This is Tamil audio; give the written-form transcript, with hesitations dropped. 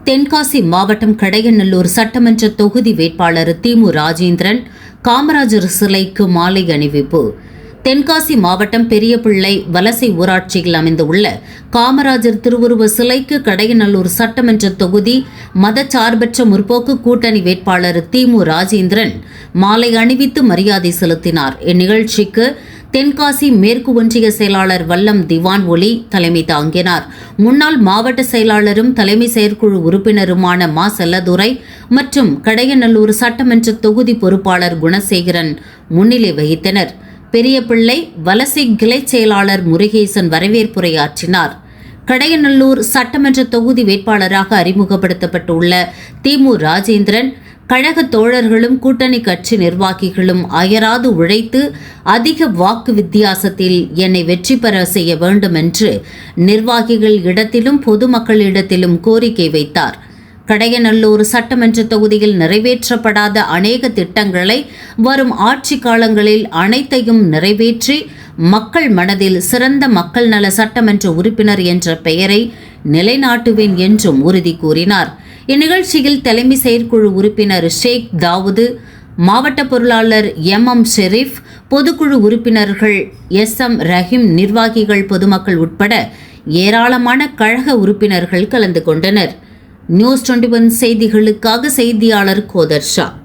தென்காசி மாவட்டம் கடையநல்லூர் சட்டமன்ற தொகுதி வேட்பாளர் திமு ராஜேந்திரன் காமராஜர் சிலைக்கு மாலை அணிவிப்பு. தென்காசி மாவட்டம் பெரியபிள்ளை வலசை ஊராட்சியில் அமைந்துள்ள காமராஜர் திருவுருவ சிலைக்கு கடையநல்லூர் சட்டமன்ற தொகுதி மதச்சார்பற்ற முற்போக்கு கூட்டணி வேட்பாளர் திமு ராஜேந்திரன் மாலை அணிவித்து மரியாதை செலுத்தினார். இந்நிகழ்ச்சிக்கு தென்காசி மேற்கு ஒன்றிய செயலாளர் வல்லம் திவான் ஒலி தலைமை தாங்கினார். முன்னாள் மாவட்ட செயலாளரும் தலைமை செயற்குழு உறுப்பினருமான மா செல்லதுரை மற்றும் கடையநல்லூர் சட்டமன்ற தொகுதி பொறுப்பாளர் குணசேகரன் முன்னிலை வகித்தனர். பெரியபிள்ளை வலசை கிளை செயலாளர் முருகேசன் வரவேற்புரையாற்றினார். கடையநல்லூர் சட்டமன்ற தொகுதி வேட்பாளராக அறிமுகப்படுத்தப்பட்டுள்ள திமு ராஜேந்திரன் கழக தோழர்களும் கூட்டணி கட்சி நிர்வாகிகளும் அயராது உழைத்து அதிக வாக்கு வித்தியாசத்தில் என்னை வெற்றி பெற செய்ய வேண்டும் என்று நிர்வாகிகள் இடத்திலும் பொதுமக்களிடத்திலும் கோரிக்கை வைத்தார். கடையநல்லூர் சட்டமன்ற தொகுதியில் நிறைவேற்றப்படாத அநேக திட்டங்களை வரும் ஆட்சி காலங்களில் அனைத்தையும் நிறைவேற்றி மக்கள் மனதில் சிறந்த மக்கள் நல சட்டமன்ற உறுப்பினர் என்ற பெயரை நிலைநாட்டுவேன் என்றும் உறுதி கூறினார். இந்நிகழ்ச்சியில் தலைமை செயற்குழு உறுப்பினர் ஷேக் தாவூது, மாவட்ட பொருளாளர் எம் ஷெரீப், பொதுக்குழு உறுப்பினர்கள் எம் ரஹீம், நிர்வாகிகள், பொதுமக்கள் உட்பட ஏராளமான கழக உறுப்பினர்கள் கலந்து கொண்டனர். நியூஸ் 21 செய்திகளுக்காக செய்தியாளர் கோதர் ஷா.